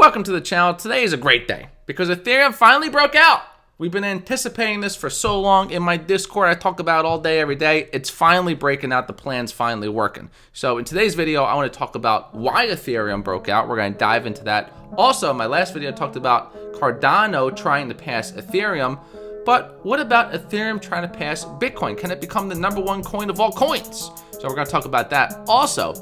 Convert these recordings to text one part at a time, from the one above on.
Welcome to the channel. Today is a great day because Ethereum finally broke out. We've been anticipating this for so long. In my Discord, I talk about it all day, every day. It's finally breaking out. The plan's finally working. So in today's video, I want to talk about why Ethereum broke out. We're going to dive into that. Also, in my last video, I talked about Cardano trying to pass Ethereum. But what about Ethereum trying to pass Bitcoin? Can it become the #1 coin of all coins? So we're going to talk about that. Also,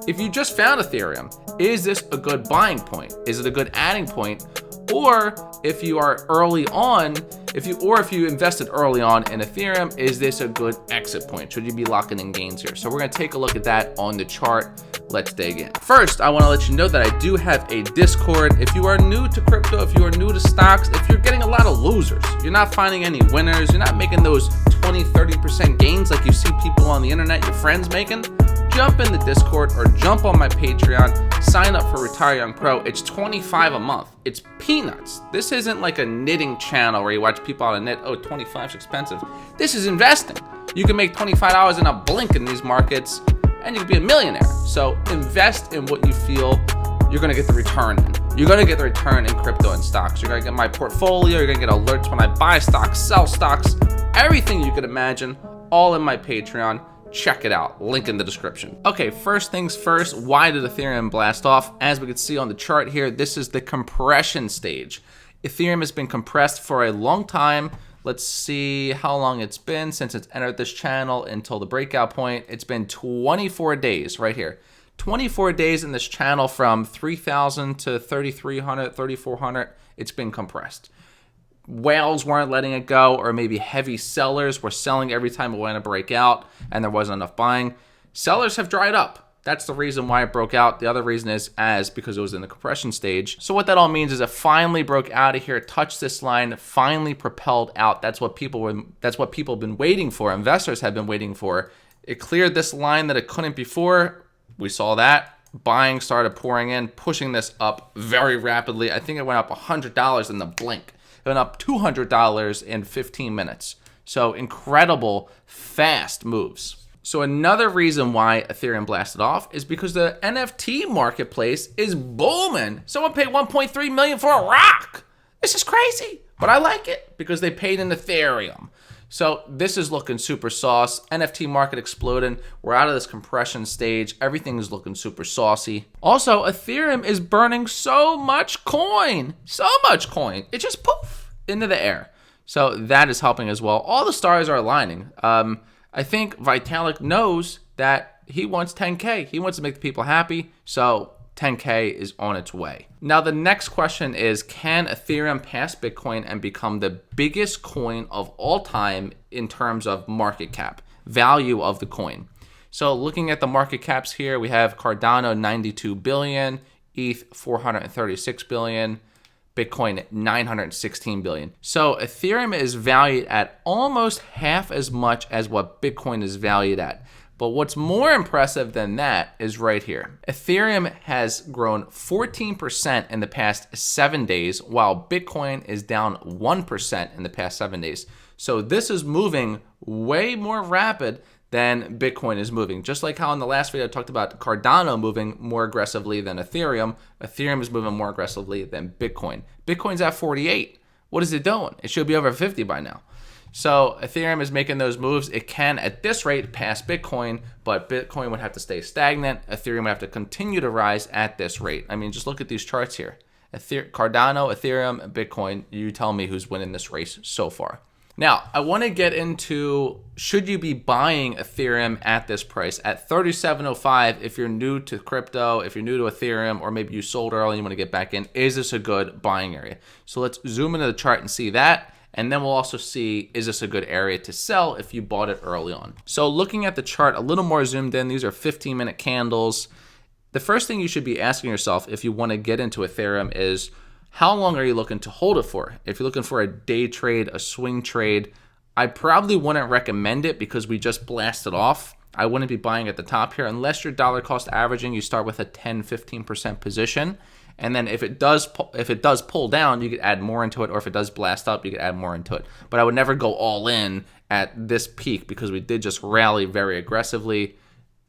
if you just found Ethereum, is this a good buying point? Is it a good adding point? Or if you are early on, if you invested early on in Ethereum, is this a good exit point? Should you be locking in gains here? So we're going to take a look at that on the chart. Let's dig in. First, I want to let you know that I do have a Discord. If you are new to crypto, if you are new to stocks, if you're getting a lot of losers, you're not finding any winners, you're not making those 20-30% gains like you see people on the internet, your friends making, jump in the Discord or jump on my Patreon, sign up for Retire Young Pro. It's $25 a month. It's peanuts. This isn't like a knitting channel where you watch people on a knit. Oh, $25 is expensive. This is investing. You can make $25 in a blink in these markets and you can be a millionaire. So invest in what you feel you're gonna get the return in. You're gonna get the return in crypto and stocks. You're gonna get my portfolio, you're gonna get alerts when I buy stocks, sell stocks, everything you could imagine, all in my Patreon. Check it out, link in the description. Okay, first things first, why did Ethereum blast off? As we can see on the chart here, this is the compression stage. Ethereum has been compressed for a long time. Let's see how long it's been since it's entered this channel until the breakout point. It's been 24 days right here. 24 days in this channel from 3,000 to 3,300, 3,400. It's been compressed. Whales weren't letting it go, or maybe heavy sellers were selling every time it went to break out and there wasn't enough buying. Sellers have dried up. That's the reason why it broke out. The other reason is because it was in the compression stage. So what that all means is it finally broke out of here, touched this line, finally propelled out. That's what people have been waiting for. Investors have been waiting for. It cleared this line that it couldn't before. We saw that. Buying started pouring in, pushing this up very rapidly. I think it went up $100 in the blink. It went up $200 in 15 minutes. So incredible, fast moves. So another reason why Ethereum blasted off is because the NFT marketplace is booming. Someone paid $1.3 million for a rock. This is crazy, but I like it because they paid in Ethereum. So this is looking super sauce. NFT market exploding. We're out of this compression stage. Everything is looking super saucy. Also, Ethereum is burning so much coin. It just poof into the air. So that is helping as well. All the stars are aligning. I think Vitalik knows that he wants 10K. He wants to make the people happy. So 10K is on its way. Now, the next question is, can Ethereum pass Bitcoin and become the biggest coin of all time in terms of market cap, value of the coin? So looking at the market caps here, we have Cardano 92 billion, ETH 436 billion, Bitcoin 916 billion. So Ethereum is valued at almost half as much as what Bitcoin is valued at. But what's more impressive than that is right here. Ethereum has grown 14% in the past 7 days, while Bitcoin is down 1% in the past 7 days. So this is moving way more rapid than Bitcoin is moving. Just like how in the last video I talked about Cardano moving more aggressively than Ethereum, Ethereum is moving more aggressively than Bitcoin. Bitcoin's at 48. What is it doing? It should be over 50 by now. So Ethereum is making those moves. It can, at this rate, pass Bitcoin, but Bitcoin would have to stay stagnant. Ethereum would have to continue to rise at this rate. I mean, just look at these charts here. Cardano, Ethereum, Bitcoin. You tell me who's winning this race so far. Now, I want to get into, should you be buying Ethereum at this price? At $37.05, if you're new to crypto, if you're new to Ethereum, or maybe you sold early and you want to get back in, is this a good buying area? So let's zoom into the chart and see that. And then we'll also see, is this a good area to sell if you bought it early on? So looking at the chart a little more zoomed in, these are 15-minute candles. The first thing you should be asking yourself if you want to get into Ethereum is, how long are you looking to hold it for? If you're looking for a day trade, a swing trade, I probably wouldn't recommend it because we just blasted off. I wouldn't be buying at the top here unless you're dollar cost averaging. You start with a 10-15% position. And then if it does pull down, you could add more into it, or if it does blast up, you could add more into it. But I would never go all in at this peak because we did just rally very aggressively.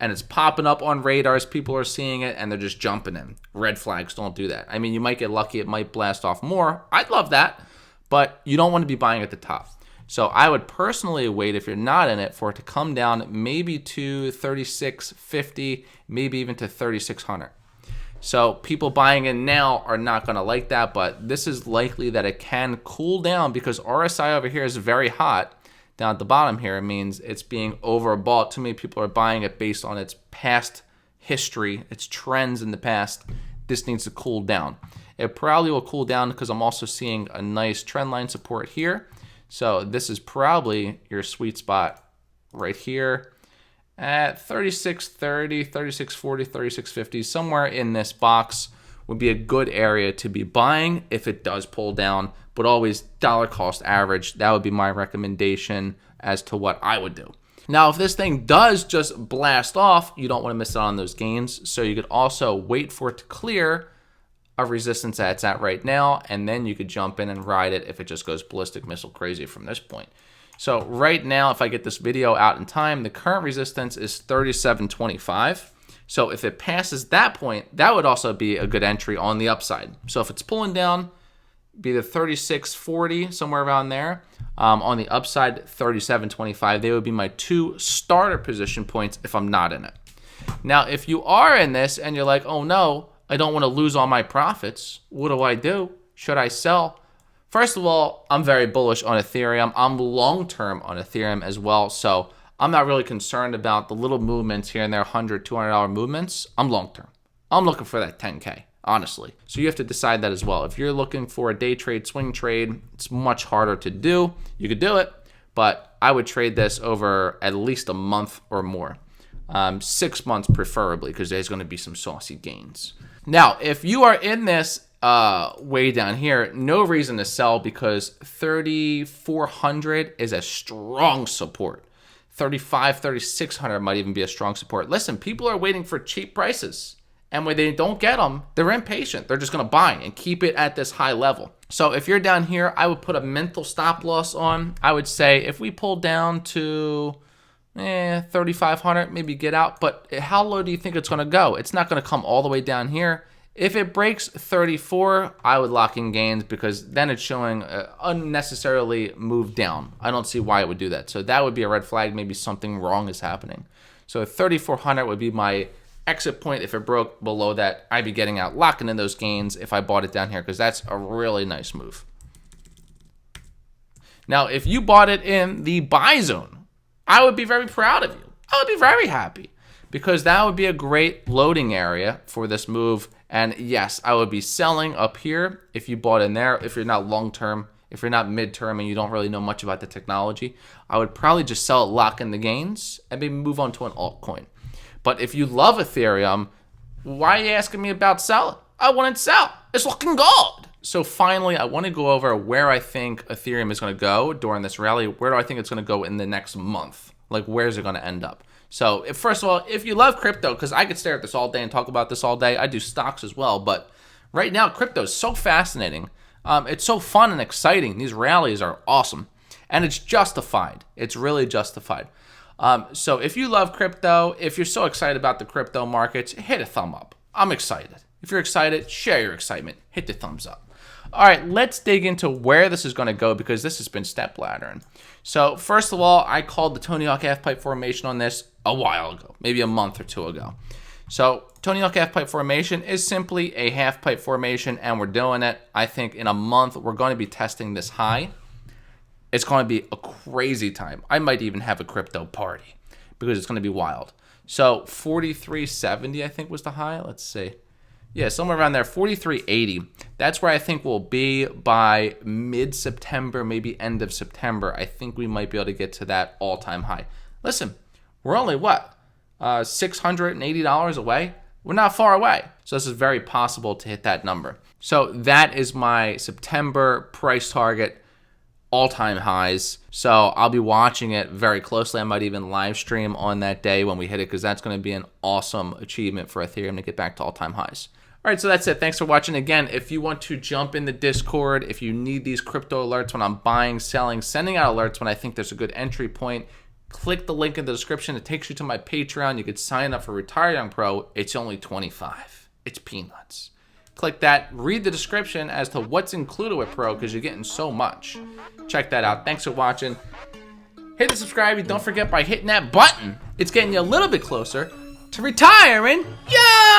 and it's popping up on radars. People are seeing it, and they're just jumping in. Red flags, don't do that. I mean, you might get lucky. It might blast off more. I'd love that, but you don't want to be buying at the top. So I would personally wait, if you're not in it, for it to come down maybe to 3650, maybe even to 3600. So people buying in now are not going to like that, but this is likely that it can cool down because RSI over here is very hot. Down at the bottom here, it means it's being overbought. Too many people are buying it based on its past history, its trends in the past. This needs to cool down. It probably will cool down because I'm also seeing a nice trend line support here. So this is probably your sweet spot right here at 3630, 3640, 3650, somewhere in this box would be a good area to be buying if it does pull down, but always dollar cost average. That would be my recommendation as to what I would do. Now, if this thing does just blast off, you don't want to miss out on those gains. So you could also wait for it to clear a resistance that it's at right now, and then you could jump in and ride it if it just goes ballistic missile crazy from this point. So right now, if I get this video out in time, the current resistance is 37.25. So if it passes that point, that would also be a good entry on the upside. So if it's pulling down, be the 36.40, somewhere around there. On the upside, 37.25. They would be my two starter position points if I'm not in it. Now, if you are in this and you're like, oh no, I don't want to lose all my profits, what do I do? Should I sell? First of all, I'm very bullish on Ethereum. I'm long-term on Ethereum as well, so I'm not really concerned about the little movements here and there, $100, $200 movements. I'm long-term. I'm looking for that 10K, honestly. So you have to decide that as well. If you're looking for a day trade, swing trade, it's much harder to do. You could do it, but I would trade this over at least a month or more. 6 months preferably, because there's going to be some saucy gains. Now, if you are in this way down here, no reason to sell because 3,400 is a strong support. 3,600 might even be a strong support. Listen, people are waiting for cheap prices, and when they don't get them, they're impatient. They're just going to buy and keep it at this high level. So if you're down here, I would put a mental stop loss on. I would say if we pull down to 3,500, maybe get out. But how low do you think it's going to go? It's not going to come all the way down here. If it breaks 34, I would lock in gains because then it's showing unnecessarily move down. I don't see why it would do that. So that would be a red flag. Maybe something wrong is happening. So 3,400 would be my exit point. If it broke below that, I'd be getting out, locking in those gains if I bought it down here because that's a really nice move. Now, if you bought it in the buy zone, I would be very proud of you. I would be very happy because that would be a great loading area for this move. And yes, I would be selling up here if you bought in there. If you're not long-term, if you're not mid-term and you don't really know much about the technology, I would probably just sell it, lock in the gains, and maybe move on to an altcoin. But if you love Ethereum, why are you asking me about selling? I wouldn't sell. It's looking good. So finally, I want to go over where I think Ethereum is going to go during this rally. Where do I think it's going to go in the next month? Like, where's it going to end up? So, first of all, if you love crypto, because I could stare at this all day and talk about this all day. I do stocks as well, but right now, crypto is so fascinating. It's so fun and exciting. These rallies are awesome, and it's justified. It's really justified. So if you love crypto, if you're so excited about the crypto markets, hit a thumb up. I'm excited. If you're excited, share your excitement. Hit the thumbs up. All right, let's dig into where this is going to go because this has been step laddering. So first of all, I called the Tony Hawk half-pipe formation on this a while ago, maybe a month or two ago. So Tony Hawk half-pipe formation is simply a half-pipe formation, and we're doing it. I think in a month, we're going to be testing this high. It's going to be a crazy time. I might even have a crypto party because it's going to be wild. So 43.70, I think, was the high. Let's see. Yeah, somewhere around there, 43.80. That's where I think we'll be by mid-September, maybe end of September. I think we might be able to get to that all-time high. Listen, we're only, what, $680 away? We're not far away. So this is very possible to hit that number. So that is my September price target, all-time highs. So I'll be watching it very closely. I might even live stream on that day when we hit it because that's going to be an awesome achievement for Ethereum to get back to all-time highs. All right, so that's it. Thanks for watching. Again, if you want to jump in the Discord, if you need these crypto alerts when I'm buying, selling, sending out alerts when I think there's a good entry point, click the link in the description. It takes you to my Patreon. You could sign up for Retire Young Pro. It's only $25. It's peanuts. Click that. Read the description as to what's included with Pro because you're getting so much. Check that out. Thanks for watching. Hit the subscribe. And don't forget by hitting that button. It's getting you a little bit closer to retiring. Yeah!